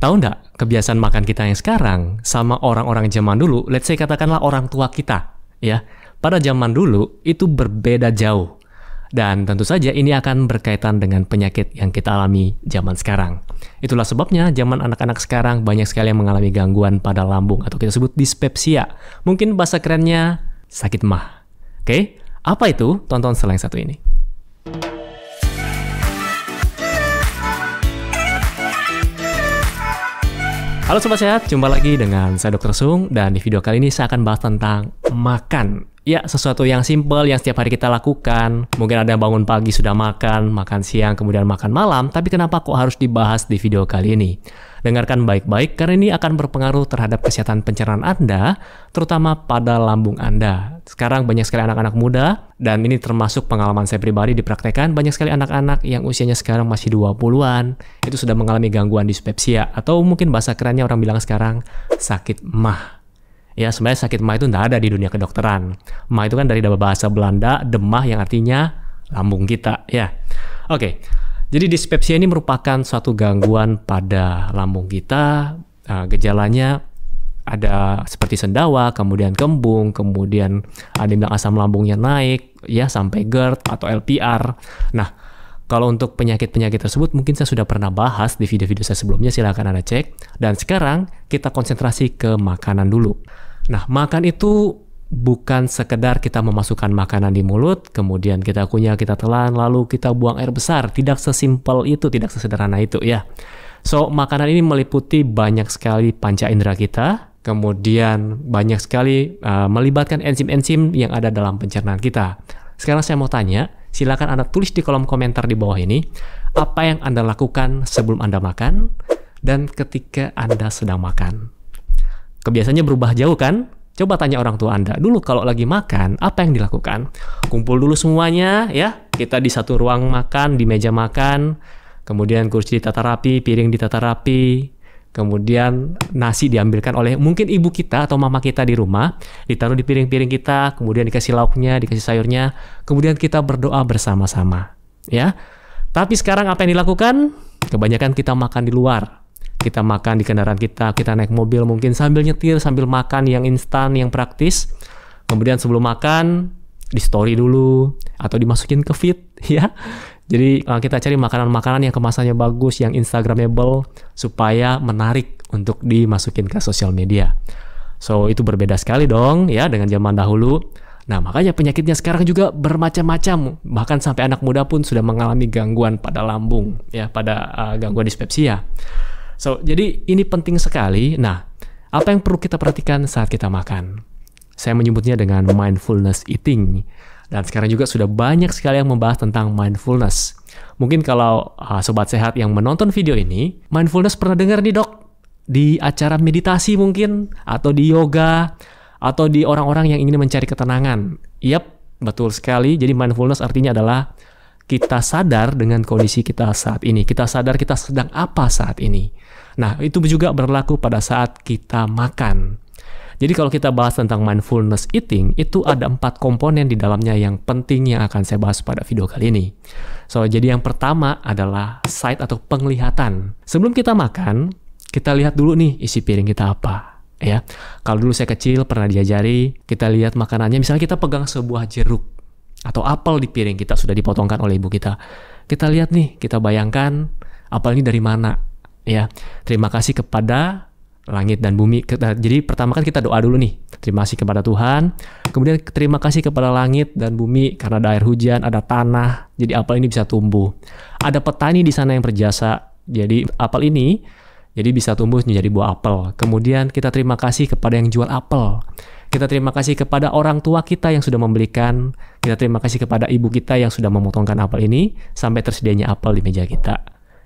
Tahu nggak kebiasaan makan kita yang sekarang sama orang-orang zaman dulu, let's say katakanlah orang tua kita, ya. Pada zaman dulu itu berbeda jauh. Dan tentu saja ini akan berkaitan dengan penyakit yang kita alami zaman sekarang. Itulah sebabnya zaman anak-anak sekarang banyak sekali yang mengalami gangguan pada lambung atau kita sebut dispepsia. Mungkin bahasa kerennya sakit mah. Oke, apa itu? Tonton setelah yang satu ini. Halo Sobat Sehat, jumpa lagi dengan saya Dr. Sung, dan di video kali ini saya akan bahas tentang makan. Ya, sesuatu yang simple yang setiap hari kita lakukan. Mungkin ada yang bangun pagi sudah makan siang, kemudian makan malam, tapi kenapa kok harus dibahas di video kali ini? Dengarkan baik-baik karena ini akan berpengaruh terhadap kesehatan pencernaan Anda, terutama pada lambung Anda. Sekarang banyak sekali anak-anak muda, dan ini termasuk pengalaman saya pribadi dipraktekkan, banyak sekali anak-anak yang usianya sekarang masih 20-an, itu sudah mengalami gangguan dispepsia, atau mungkin bahasa kerennya orang bilang sekarang sakit mah. Ya, sebenarnya sakit mah itu tidak ada di dunia kedokteran. Mah itu kan dari bahasa Belanda, demah yang artinya lambung kita, ya. Oke. Jadi dispepsia ini merupakan suatu gangguan pada lambung kita. Gejalanya ada seperti sendawa, kemudian kembung, kemudian ada yang bilang asam lambungnya naik, ya sampai GERD atau LPR. Nah, kalau untuk penyakit-penyakit tersebut mungkin saya sudah pernah bahas di video-video saya sebelumnya, silahkan Anda cek. Dan sekarang kita konsentrasi ke makanan dulu. Nah, makan itu bukan sekedar kita memasukkan makanan di mulut, kemudian kita kunyah, kita telan, lalu kita buang air besar. Tidak sesimpel itu, tidak sesederhana itu ya. So, makanan ini meliputi banyak sekali panca indera kita, kemudian banyak sekali melibatkan enzim-enzim yang ada dalam pencernaan kita. Sekarang saya mau tanya, silakan Anda tulis di kolom komentar di bawah ini, apa yang Anda lakukan sebelum Anda makan, dan ketika Anda sedang makan. Kebiasaannya berubah jauh kan? Coba tanya orang tua Anda, dulu kalau lagi makan, apa yang dilakukan? Kumpul dulu semuanya, ya. Kita di satu ruang makan, di meja makan, kemudian kursi ditata rapi, piring ditata rapi, kemudian nasi diambilkan oleh mungkin ibu kita atau mama kita di rumah, ditaruh di piring-piring kita, kemudian dikasih lauknya, dikasih sayurnya, kemudian kita berdoa bersama-sama, ya. Tapi sekarang apa yang dilakukan? Kebanyakan kita makan di luar. Kita makan di kendaraan kita naik mobil mungkin sambil nyetir, sambil makan yang instan, yang praktis. Kemudian sebelum makan, di story dulu, atau dimasukin ke feed, ya. Jadi kita cari makanan-makanan yang kemasannya bagus, yang instagramable, supaya menarik untuk dimasukin ke sosial media. So, itu berbeda sekali dong, ya, dengan zaman dahulu. Nah, makanya penyakitnya sekarang juga bermacam-macam. Bahkan sampai anak muda pun sudah mengalami gangguan pada lambung, ya, pada gangguan dispepsia. So, jadi ini penting sekali. Nah, apa yang perlu kita perhatikan saat kita makan? Saya menyebutnya dengan mindfulness eating. Dan sekarang juga sudah banyak sekali yang membahas tentang mindfulness. Mungkin kalau Sobat Sehat yang menonton video ini, mindfulness pernah dengar nih dok? Di acara meditasi mungkin, atau di yoga, atau di orang-orang yang ingin mencari ketenangan. Yap, betul sekali. Jadi mindfulness artinya adalah kita sadar dengan kondisi kita saat ini. Kita sadar kita sedang apa saat ini. Nah, itu juga berlaku pada saat kita makan. Jadi kalau kita bahas tentang mindfulness eating, itu ada 4 komponen di dalamnya yang penting yang akan saya bahas pada video kali ini. So, jadi yang pertama adalah sight atau penglihatan. Sebelum kita makan, kita lihat dulu nih isi piring kita apa. Ya, kalau dulu saya kecil pernah diajari, kita lihat makanannya, misalnya kita pegang sebuah jeruk atau apel di piring kita sudah dipotongkan oleh ibu kita. Kita lihat nih, kita bayangkan apel ini dari mana. Ya, terima kasih kepada langit dan bumi. Jadi pertama kan kita doa dulu nih. Terima kasih kepada Tuhan. Kemudian terima kasih kepada langit dan bumi karena ada air hujan, ada tanah. Jadi apel ini bisa tumbuh. Ada petani di sana yang berjasa. Jadi apel ini jadi bisa tumbuh menjadi buah apel. Kemudian kita terima kasih kepada yang jual apel. Kita terima kasih kepada orang tua kita yang sudah membelikan. Kita terima kasih kepada ibu kita yang sudah memotongkan apel ini sampai tersedianya apel di meja kita.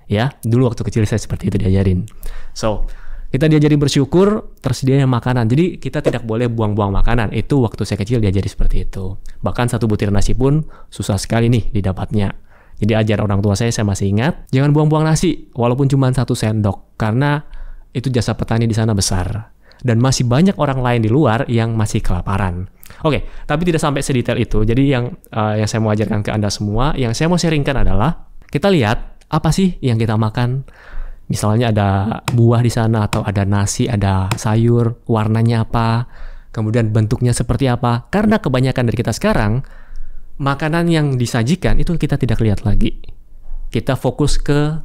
Ya, dulu waktu kecil saya seperti itu diajarin. So, kita diajari bersyukur tersedianya makanan. Jadi kita tidak boleh buang-buang makanan. Itu waktu saya kecil diajari seperti itu. Bahkan satu butir nasi pun susah sekali nih didapatnya. Jadi ajar orang tua saya masih ingat, jangan buang-buang nasi walaupun cuma 1 sendok karena itu jasa petani di sana besar. Dan masih banyak orang lain di luar yang masih kelaparan. Oke, tapi tidak sampai sedetail itu. Jadi yang saya mau ajarkan ke Anda semua, yang saya mau sharingkan adalah kita lihat apa sih yang kita makan. Misalnya ada buah di sana atau ada nasi, ada sayur, warnanya apa, kemudian bentuknya seperti apa. Karena kebanyakan dari kita sekarang, makanan yang disajikan itu kita tidak lihat lagi. Kita fokus ke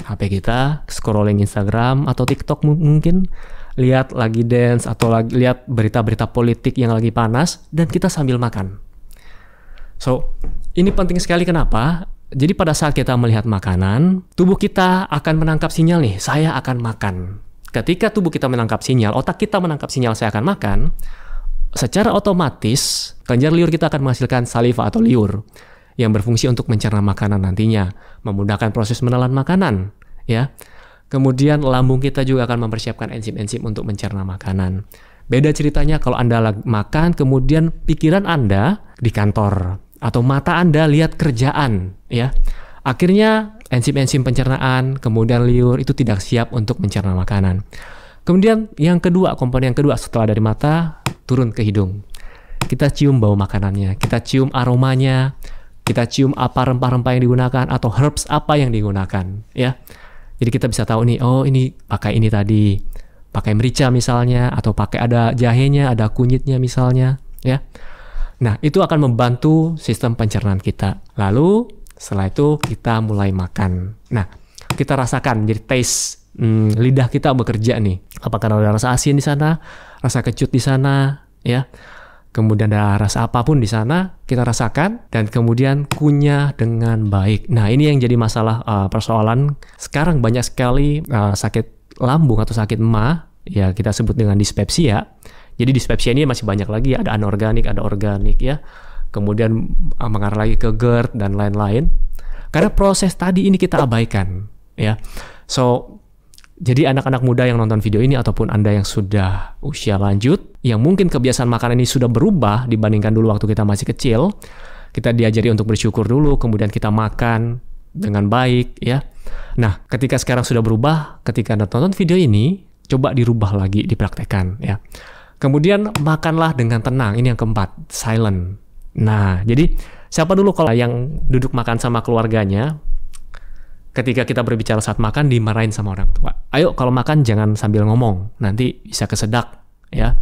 HP kita, scrolling Instagram atau TikTok mungkin, lihat lagi dance atau lihat berita-berita politik yang lagi panas, dan kita sambil makan. So, ini penting sekali kenapa? Jadi pada saat kita melihat makanan, tubuh kita akan menangkap sinyal nih, saya akan makan. Ketika tubuh kita menangkap sinyal, otak kita menangkap sinyal saya akan makan, secara otomatis kelenjar liur kita akan menghasilkan saliva atau liur yang berfungsi untuk mencerna makanan nantinya, memudahkan proses menelan makanan, ya. Kemudian lambung kita juga akan mempersiapkan enzim-enzim untuk mencerna makanan. Beda ceritanya kalau Anda lagi makan, kemudian pikiran Anda di kantor, atau mata Anda lihat kerjaan, ya. Akhirnya enzim-enzim pencernaan, kemudian liur itu tidak siap untuk mencerna makanan. Kemudian yang kedua, komponen yang kedua setelah dari mata turun ke hidung. Kita cium bau makanannya, kita cium aromanya, kita cium apa rempah-rempah yang digunakan atau herbs apa yang digunakan, ya. Jadi kita bisa tahu nih, oh ini pakai ini tadi, pakai merica misalnya, atau pakai ada jahenya, ada kunyitnya misalnya, ya. Nah, itu akan membantu sistem pencernaan kita. Lalu, setelah itu kita mulai makan. Nah, kita rasakan, jadi taste, lidah kita bekerja nih. Apakah ada rasa asin di sana, rasa kecut di sana, ya. Kemudian ada rasa apapun di sana, kita rasakan, dan kemudian kunyah dengan baik. Nah, ini yang jadi masalah persoalan. Sekarang banyak sekali sakit lambung atau sakit MA, ya kita sebut dengan dispepsia. Jadi dispepsia ini masih banyak lagi, ada anorganik, ada organik, ya. Kemudian mengarah lagi ke GERD dan lain-lain. Karena proses tadi ini kita abaikan, ya. So, jadi anak-anak muda yang nonton video ini ataupun Anda yang sudah usia lanjut, yang mungkin kebiasaan makan ini sudah berubah dibandingkan dulu waktu kita masih kecil, kita diajari untuk bersyukur dulu, kemudian kita makan dengan baik, ya. Nah, ketika sekarang sudah berubah, ketika Anda tonton video ini, coba dirubah lagi, dipraktekkan, ya. Kemudian makanlah dengan tenang. Ini yang keempat, silent. Nah, jadi siapa dulu kalau yang duduk makan sama keluarganya, ketika kita berbicara saat makan dimarahin sama orang tua. Ayo kalau makan jangan sambil ngomong, nanti bisa kesedak, ya.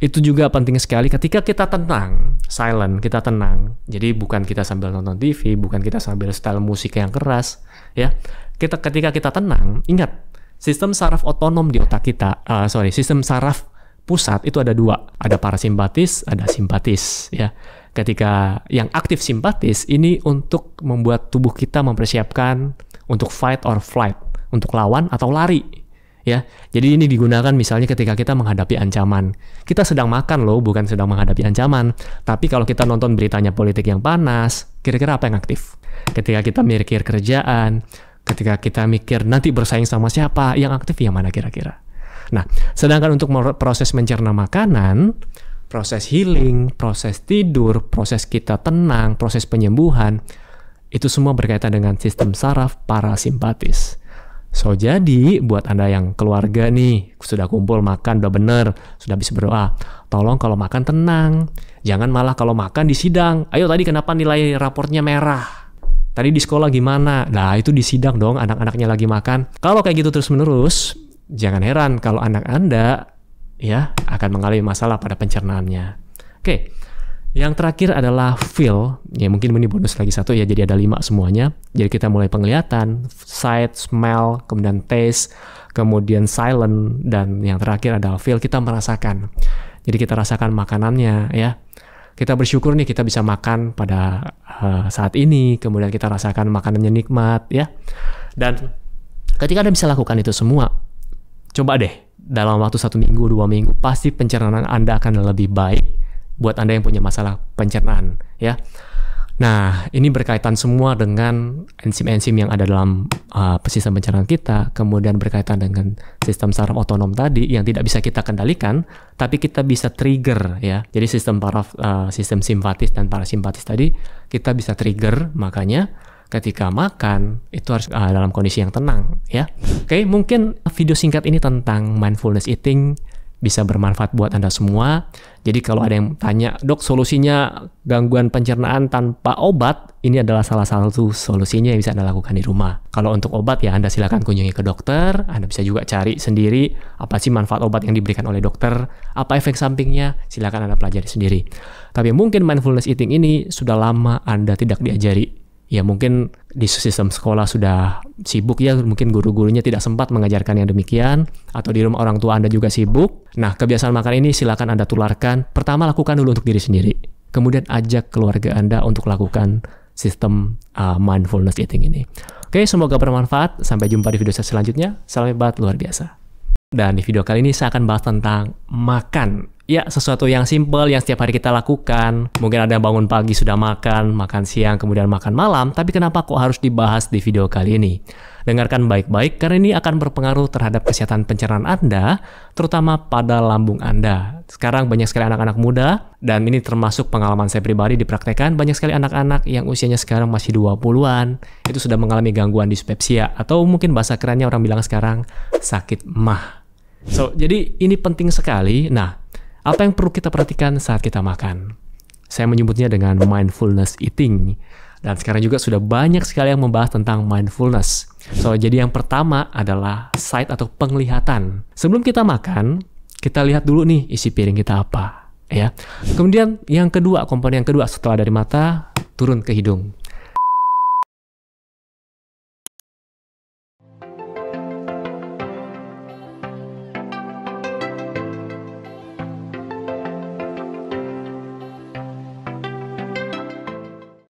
Itu juga penting sekali ketika kita tenang, silent, kita tenang. Jadi bukan kita sambil nonton TV, bukan kita sambil style musik yang keras, ya. Ketika kita tenang, ingat, sistem saraf otonom di otak kita, sistem saraf pusat itu ada dua, ada parasimpatis, ada simpatis, ya. Ketika yang aktif simpatis ini untuk membuat tubuh kita mempersiapkan untuk fight or flight, untuk lawan atau lari, ya. Jadi ini digunakan misalnya ketika kita menghadapi ancaman. Kita sedang makan loh, bukan sedang menghadapi ancaman. Tapi kalau kita nonton beritanya politik yang panas, kira-kira apa yang aktif? Ketika kita mikir kerjaan, ketika kita mikir nanti bersaing sama siapa, yang aktif yang mana kira-kira? Nah, sedangkan untuk proses mencerna makanan, proses healing, proses tidur, proses kita tenang, proses penyembuhan, itu semua berkaitan dengan sistem saraf parasimpatis. So, jadi buat Anda yang keluarga nih, sudah kumpul makan, udah bener, sudah bisa berdoa, tolong kalau makan tenang, jangan malah kalau makan di sidang. Ayo tadi kenapa nilai raportnya merah? Tadi di sekolah gimana? Nah, itu di sidang dong, anak-anaknya lagi makan. Kalau kayak gitu terus-menerus, jangan heran kalau anak Anda ya akan mengalami masalah pada pencernaannya. Oke, yang terakhir adalah feel. Ya mungkin ini bonus lagi satu ya, jadi ada 5 semuanya. Jadi kita mulai penglihatan, sight, smell, kemudian taste, kemudian silent, dan yang terakhir adalah feel. Kita merasakan. Jadi kita rasakan makanannya ya. Kita bersyukur nih kita bisa makan pada saat ini, kemudian kita rasakan makanannya nikmat ya. Dan ketika Anda bisa lakukan itu semua, coba deh, dalam waktu 1 minggu, 2 minggu, pasti pencernaan Anda akan lebih baik buat Anda yang punya masalah pencernaan, ya. Nah, ini berkaitan semua dengan enzim-enzim yang ada dalam sistem pencernaan kita, kemudian berkaitan dengan sistem saraf otonom tadi yang tidak bisa kita kendalikan, tapi kita bisa trigger, ya. Jadi sistem simpatis dan parasimpatis tadi kita bisa trigger, makanya ketika makan itu harus dalam kondisi yang tenang ya. Oke, mungkin video singkat ini tentang mindfulness eating bisa bermanfaat buat Anda semua. Jadi kalau ada yang tanya, dok solusinya gangguan pencernaan tanpa obat, ini adalah salah satu solusinya yang bisa Anda lakukan di rumah. Kalau untuk obat ya Anda silakan kunjungi ke dokter, Anda bisa juga cari sendiri apa sih manfaat obat yang diberikan oleh dokter, apa efek sampingnya, silakan Anda pelajari sendiri. Tapi mungkin mindfulness eating ini sudah lama Anda tidak diajari. Ya mungkin di sistem sekolah sudah sibuk ya, mungkin guru-gurunya tidak sempat mengajarkan yang demikian, atau di rumah orang tua Anda juga sibuk. Nah, kebiasaan makan ini silakan Anda tularkan. Pertama, lakukan dulu untuk diri sendiri. Kemudian ajak keluarga Anda untuk lakukan sistem mindfulness eating ini. Oke, semoga bermanfaat. Sampai jumpa di video saya selanjutnya. Salam hebat luar biasa. Dan di video kali ini saya akan bahas tentang makan. Ya, sesuatu yang simple yang setiap hari kita lakukan. Mungkin ada yang bangun pagi sudah makan siang, kemudian makan malam. Tapi kenapa kok harus dibahas di video kali ini? Dengarkan baik-baik, karena ini akan berpengaruh terhadap kesehatan pencernaan Anda, terutama pada lambung Anda. Sekarang banyak sekali anak-anak muda, dan ini termasuk pengalaman saya pribadi dipraktekkan, banyak sekali anak-anak yang usianya sekarang masih 20-an, itu sudah mengalami gangguan dispepsia, atau mungkin bahasa kerennya orang bilang sekarang, sakit MAH. Jadi ini penting sekali. Nah, apa yang perlu kita perhatikan saat kita makan? Saya menyebutnya dengan mindfulness eating. Dan sekarang juga sudah banyak sekali yang membahas tentang mindfulness. Jadi yang pertama adalah sight atau penglihatan. Sebelum kita makan, kita lihat dulu nih isi piring kita apa. Ya. Kemudian yang kedua, komponen yang kedua setelah dari mata, turun ke hidung.